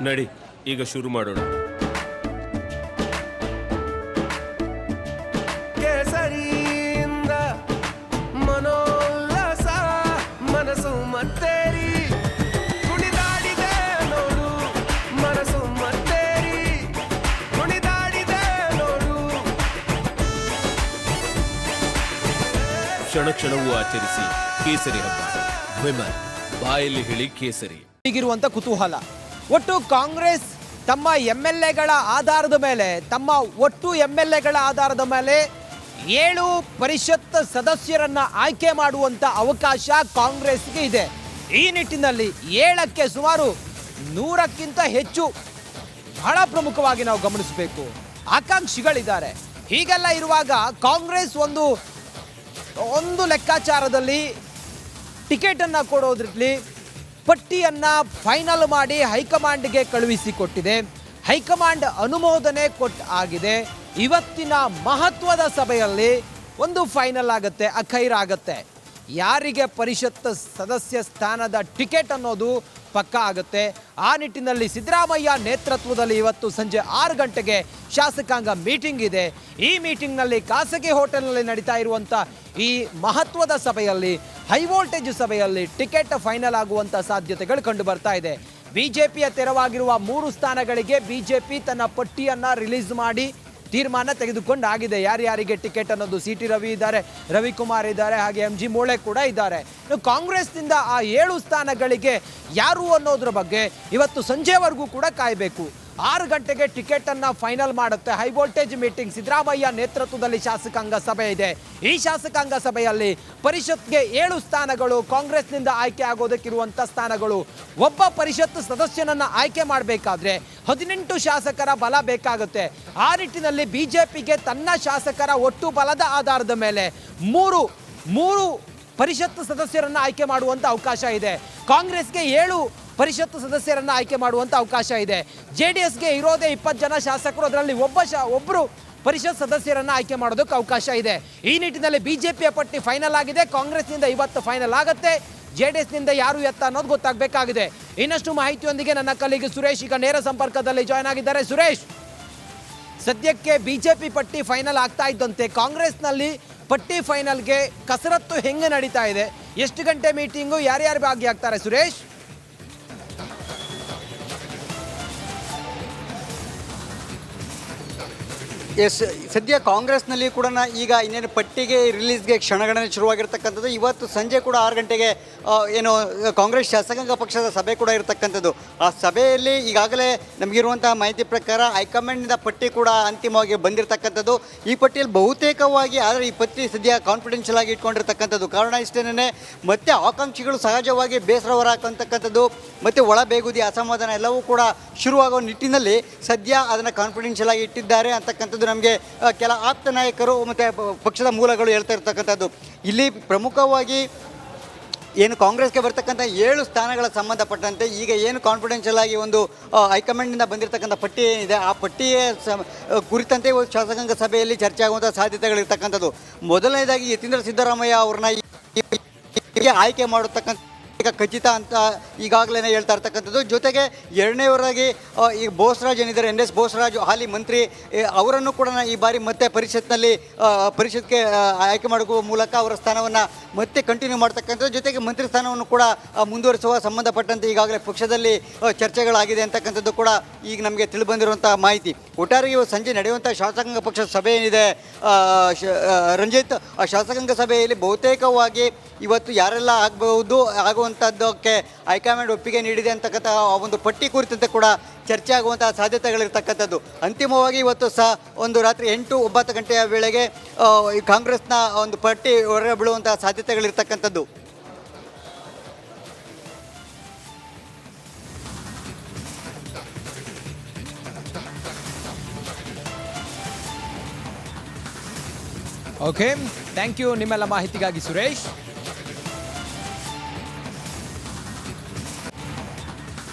ನಡಿ ಈಗ ಶುರು ಮಾಡೋಣ. ಕೇಸರಿಯಿಂದ ಮನೋಲ್ಲಾಸ ಮನಸ್ಸು ಮತ್ತೇರಿ ಕುಣಿದಾಡಿದೆ ನೋಡು, ಮನಸ್ಸು ಮತ್ತೇರಿ ಕುಣಿದಾಡಿದೆ ನೋಡು. ಕ್ಷಣ ಕ್ಷಣವೂ ಆಚರಿಸಿ ಕೇಸರಿ ಹಬ್ಬ. ವಿಮಲ್ ಬಾಯಲ್ಲಿ ಹೇಳಿ ಕೇಸರಿ. ಹೀಗಿರುವಂತ ಕುತೂಹಲ. ಒಟ್ಟು ಕಾಂಗ್ರೆಸ್ ತಮ್ಮ MLAಗಳ ಆಧಾರದ ಮೇಲೆ, ತಮ್ಮ ಒಟ್ಟು MLAಗಳ ಆಧಾರದ ಮೇಲೆ 7 ಪರಿಷತ್ ಸದಸ್ಯರನ್ನ ಆಯ್ಕೆ ಮಾಡುವಂತ ಅವಕಾಶ ಕಾಂಗ್ರೆಸ್ಗೆ ಇದೆ. ಈ ನಿಟ್ಟಿನಲ್ಲಿ 7ಕ್ಕೆ ಸುಮಾರು 100ಕ್ಕಿಂತ ಹೆಚ್ಚು ಬಹಳ ಪ್ರಮುಖವಾಗಿ ನಾವು ಗಮನಿಸಬೇಕು ಆಕಾಂಕ್ಷಿಗಳಿದ್ದಾರೆ. ಹೀಗೆಲ್ಲ ಇರುವಾಗ ಕಾಂಗ್ರೆಸ್ ಒಂದು ಲೆಕ್ಕಾಚಾರದಲ್ಲಿ ಟಿಕೆಟ್ ಅನ್ನ ಕೊಡೋದ್ರಲ್ಲಿ ಪಟ್ಟಿಯನ್ನ ಫೈನಲ್ ಮಾಡಿ ಹೈಕಮಾಂಡ್ಗೆ ಕಳುಹಿಸಿಕೊಟ್ಟಿದೆ. ಹೈಕಮಾಂಡ್ ಅನುಮೋದನೆ ಆಗಿದೆ. ಇವತ್ತಿನ ಮಹತ್ವದ ಸಭೆಯಲ್ಲಿ ಒಂದು ಫೈನಲ್ ಆಗುತ್ತೆ, ಅಖೈರ್ ಆಗುತ್ತೆ. ಯಾರಿಗೆ ಪರಿಷತ್ ಸದಸ್ಯ ಸ್ಥಾನದ ಟಿಕೆಟ್ ಅನ್ನೋದು ಪಕ್ಕಾ ಆಗುತ್ತೆ. ಆ ನಿಟ್ಟಿನಲ್ಲಿ ಸಿದ್ದರಾಮಯ್ಯ ನೇತೃತ್ವದಲ್ಲಿ ಇವತ್ತು ಸಂಜೆ 6 ಗಂಟೆಗೆ ಶಾಸಕಾಂಗ ಮೀಟಿಂಗ್ ಇದೆ. ಈ ಮೀಟಿಂಗ್ನಲ್ಲಿ ಖಾಸಗಿ ಹೋಟೆಲ್ನಲ್ಲಿ ನಡೀತಾ ಇರುವಂಥ ಈ ಮಹತ್ವದ ಸಭೆಯಲ್ಲಿ, ಹೈ ವೋಲ್ಟೇಜ್ ಸಭೆಯಲ್ಲಿ ಟಿಕೆಟ್ ಫೈನಲ್ ಆಗುವಂಥ ಸಾಧ್ಯತೆಗಳು ಕಂಡು ಬರ್ತಾ ಇದೆ. ಬಿಜೆಪಿಯ ತೆರವಾಗಿರುವ 3 ಸ್ಥಾನಗಳಿಗೆ ಬಿಜೆಪಿ ತನ್ನ ಪಟ್ಟಿಯನ್ನು ರಿಲೀಸ್ ಮಾಡಿ ತೀರ್ಮಾನ ತೆಗೆದುಕೊಂಡು ಆಗಿದೆ. ಯಾರ್ಯಾರಿಗೆ ಟಿಕೆಟ್ ಅನ್ನೋದು ಸಿ ಟಿ ರವಿ ಇದ್ದಾರೆ, ರವಿಕುಮಾರ್ ಇದ್ದಾರೆ, ಹಾಗೆ MG ಮೂಳೆ ಕೂಡ ಇದ್ದಾರೆ. ಕಾಂಗ್ರೆಸ್ನಿಂದ ಆ 7 ಸ್ಥಾನಗಳಿಗೆ ಯಾರು ಅನ್ನೋದ್ರ ಬಗ್ಗೆ ಇವತ್ತು ಸಂಜೆವರೆಗೂ ಕೂಡ ಕಾಯಬೇಕು. 6 ಗಂಟೆಗೆ ಟಿಕೆಟ್ ಅನ್ನ ಫೈನಲ್ ಮಾಡುತ್ತೆ. ಹೈ ವೋಲ್ಟೇಜ್ ಮೀಟಿಂಗ್, ಸಿದ್ದರಾಮಯ್ಯ ನೇತೃತ್ವದಲ್ಲಿ ಶಾಸಕಾಂಗ ಸಭೆ ಇದೆ. ಈ ಶಾಸಕಾಂಗ ಸಭೆಯಲ್ಲಿ ಪರಿಷತ್ಗೆ 7 ಸ್ಥಾನಗಳು, ಕಾಂಗ್ರೆಸ್ನಿಂದ ಆಯ್ಕೆ ಆಗೋದಕ್ಕಿರುವಂಥ ಸ್ಥಾನಗಳು. ಒಬ್ಬ ಪರಿಷತ್ ಸದಸ್ಯನನ್ನ ಆಯ್ಕೆ ಮಾಡಬೇಕಾದ್ರೆ 18 ಶಾಸಕರ ಬಲ ಬೇಕಾಗುತ್ತೆ. ಆ ನಿಟ್ಟಿನಲ್ಲಿ ಬಿಜೆಪಿಗೆ ತನ್ನ ಶಾಸಕರ ಒಟ್ಟು ಬಲದ ಆಧಾರದ ಮೇಲೆ ಮೂರು ಪರಿಷತ್ ಸದಸ್ಯರನ್ನ ಆಯ್ಕೆ ಮಾಡುವಂಥ ಅವಕಾಶ ಇದೆ. ಕಾಂಗ್ರೆಸ್ಗೆ 7 ಪರಿಷತ್ ಸದಸ್ಯರನ್ನ ಆಯ್ಕೆ ಮಾಡುವಂಥ ಅವಕಾಶ ಇದೆ. JDSಗೆ ಇರೋದೇ 20 ಜನ ಶಾಸಕರು, ಅದರಲ್ಲಿ ಒಬ್ಬರು ಪರಿಷತ್ ಸದಸ್ಯರನ್ನ ಆಯ್ಕೆ ಮಾಡೋದಕ್ಕೆ ಅವಕಾಶ ಇದೆ. ಈ ನಿಟ್ಟಿನಲ್ಲಿ ಬಿಜೆಪಿಯ ಪಟ್ಟಿ ಫೈನಲ್ ಆಗಿದೆ. ಕಾಂಗ್ರೆಸ್ನಿಂದ ಇವತ್ತು ಫೈನಲ್ ಆಗುತ್ತೆ. JDSನಿಂದ ಯಾರು ಎತ್ತ ಅನ್ನೋದು ಗೊತ್ತಾಗಬೇಕಾಗಿದೆ. ಇನ್ನಷ್ಟು ಮಾಹಿತಿಯೊಂದಿಗೆ ನನ್ನ ಕಲಿಗೆ ಸುರೇಶ್ ಈಗ ನೇರ ಸಂಪರ್ಕದಲ್ಲಿ ಜಾಯ್ನ್ ಆಗಿದ್ದಾರೆ. ಸುರೇಶ್, ಸದ್ಯಕ್ಕೆ ಬಿಜೆಪಿ ಪಟ್ಟಿ ಫೈನಲ್ ಆಗ್ತಾ ಇದ್ದಂತೆ ಕಾಂಗ್ರೆಸ್ನಲ್ಲಿ ಪಟ್ಟಿ ಫೈನಲ್ಗೆ ಕಸರತ್ತು ಹೆಂಗೆ ನಡೀತಾ ಇದೆ? ಎಷ್ಟು ಗಂಟೆ ಮೀಟಿಂಗು, ಯಾರ್ಯಾರು ಭಾಗಿಯಾಗ್ತಾರೆ ಸುರೇಶ್? ಸದ್ಯ ಕಾಂಗ್ರೆಸ್ನಲ್ಲಿ ಕೂಡ ಈಗ ಇನ್ನೇನು ಪಟ್ಟಿಗೆ ರಿಲೀಸ್ಗೆ ಕ್ಷಣಗಣನೆ ಶುರುವಾಗಿರ್ತಕ್ಕಂಥದ್ದು. ಇವತ್ತು ಸಂಜೆ ಕೂಡ 6 ಗಂಟೆಗೆ ಏನು ಕಾಂಗ್ರೆಸ್ ಶಾಸಕಾಂಗ ಪಕ್ಷದ ಸಭೆ ಕೂಡ ಇರತಕ್ಕಂಥದ್ದು. ಆ ಸಭೆಯಲ್ಲಿ ಈಗಾಗಲೇ ನಮಗಿರುವಂತಹ ಮಾಹಿತಿ ಪ್ರಕಾರ ಹೈಕಮಾಂಡ್ನಿಂದ ಪಟ್ಟಿ ಕೂಡ ಅಂತಿಮವಾಗಿ ಬಂದಿರತಕ್ಕಂಥದ್ದು. ಈ ಪಟ್ಟಿಯಲ್ಲಿ ಬಹುತೇಕವಾಗಿ, ಆದರೆ ಈ ಪಟ್ಟಿ ಸದ್ಯ ಕಾನ್ಫಿಡೆನ್ಷಿಯಲ್ ಆಗಿ ಇಟ್ಕೊಂಡಿರ್ತಕ್ಕಂಥದ್ದು. ಕಾರಣ ಇಷ್ಟೇನೆ, ಮತ್ತೆ ಆಕಾಂಕ್ಷಿಗಳು ಸಹಜವಾಗಿ ಬೇಸರ ಹೊರಹಾಕತಕ್ಕಂಥದ್ದು, ಮತ್ತು ಒಳ ಬೇಗುದಿ, ಅಸಮಾಧಾನ ಎಲ್ಲವೂ ಕೂಡ ಶುರುವಾಗುವ ನಿಟ್ಟಿನಲ್ಲಿ ಸದ್ಯ ಅದನ್ನು ಕಾನ್ಫಿಡೆನ್ಷಿಯಲ್ ಆಗಿ ಇಟ್ಟಿದ್ದಾರೆ ಅಂತಕ್ಕಂಥದ್ದು ನಮಗೆ ಕೆಲ ಆಪ್ತ ನಾಯಕರು ಮತ್ತು ಪಕ್ಷದ ಮೂಲಗಳು ಹೇಳ್ತಾ ಇರ್ತಕ್ಕಂಥದ್ದು. ಇಲ್ಲಿ ಪ್ರಮುಖವಾಗಿ ಏನು ಕಾಂಗ್ರೆಸ್ಗೆ ಬರ್ತಕ್ಕಂಥ 7 ಸ್ಥಾನಗಳ ಸಂಬಂಧಪಟ್ಟಂತೆ ಈಗ ಏನು ಕಾನ್ಫಿಡೆನ್ಷಿಯಲ್ ಆಗಿ ಒಂದು ಹೈಕಮಾಂಡ್ನಿಂದ ಬಂದಿರತಕ್ಕಂಥ ಪಟ್ಟಿ ಏನಿದೆ, ಆ ಪಟ್ಟಿಯ ಕುರಿತಂತೆ ಶಾಸಕಾಂಗ ಸಭೆಯಲ್ಲಿ ಚರ್ಚೆ ಆಗುವಂಥ ಸಾಧ್ಯತೆಗಳಿರ್ತಕ್ಕಂಥದ್ದು. ಮೊದಲನೇದಾಗಿ ಯತೀಂದ್ರ ಸಿದ್ದರಾಮಯ್ಯ ಅವ್ರನ್ನ ಆಯ್ಕೆ ಮಾಡತಕ್ಕಂಥ ಈಗ ಖಚಿತ ಅಂತ ಈಗಾಗಲೇ ಹೇಳ್ತಾ ಇರ್ತಕ್ಕಂಥದ್ದು. ಜೊತೆಗೆ ಎರಡನೇವರಾಗಿ ಈಗ ಬೋಸರಾಜ್ ಏನಿದ್ದಾರೆ, NS ಬೋಸರಾಜ್ ಹಾಲಿ ಮಂತ್ರಿ, ಅವರನ್ನು ಕೂಡ ಈ ಬಾರಿ ಮತ್ತೆ ಪರಿಷತ್ಗೆ ಆಯ್ಕೆ ಮಾಡುವ ಮೂಲಕ ಅವರ ಸ್ಥಾನವನ್ನು ಮತ್ತೆ ಕಂಟಿನ್ಯೂ ಮಾಡ್ತಕ್ಕಂಥದ್ದು. ಜೊತೆಗೆ ಮಂತ್ರಿ ಸ್ಥಾನವನ್ನು ಕೂಡ ಮುಂದುವರಿಸುವ ಸಂಬಂಧಪಟ್ಟಂತೆ ಈಗಾಗಲೇ ಪಕ್ಷದಲ್ಲಿ ಚರ್ಚೆಗಳಾಗಿದೆ ಅಂತಕ್ಕಂಥದ್ದು ಕೂಡ ಈಗ ನಮಗೆ ತಿಳಿದುಬಂದಿರುವಂಥ ಮಾಹಿತಿ. ಒಟ್ಟಾರೆ ಸಂಜೆ ನಡೆಯುವಂಥ ಶಾಸಕಾಂಗ ಪಕ್ಷದ ಸಭೆ ಏನಿದೆ ರಂಜಿತ್, ಆ ಶಾಸಕಾಂಗ ಸಭೆಯಲ್ಲಿ ಬಹುತೇಕವಾಗಿ ಇವತ್ತು ಯಾರೆಲ್ಲ ಆಗುವಂಥದ್ದಕ್ಕೆ ಹೈಕಮಾಂಡ್ ಒಪ್ಪಿಗೆ ನೀಡಿದೆ ಅಂತಕ್ಕಂಥ ಒಂದು ಪಟ್ಟಿ ಕುರಿತಂತೆ ಕೂಡ ಚರ್ಚೆ ಆಗುವಂತಹ ಸಾಧ್ಯತೆಗಳಿರ್ತಕ್ಕಂಥದ್ದು. ಅಂತಿಮವಾಗಿ ಇವತ್ತು ಸಹ ಒಂದು ರಾತ್ರಿ 8-9 ಗಂಟೆಯ ವೇಳೆಗೆ ಕಾಂಗ್ರೆಸ್ನ ಒಂದು ಪಟ್ಟಿ ಹೊರ ಬೀಳುವಂತಹ ಸಾಧ್ಯತೆಗಳಿರ್ತಕ್ಕಂಥದ್ದು. ಓಕೆ, ಥ್ಯಾಂಕ್ ಯು ನಿಮ್ಮೆಲ್ಲ ಮಾಹಿತಿಗಾಗಿ ಸುರೇಶ್.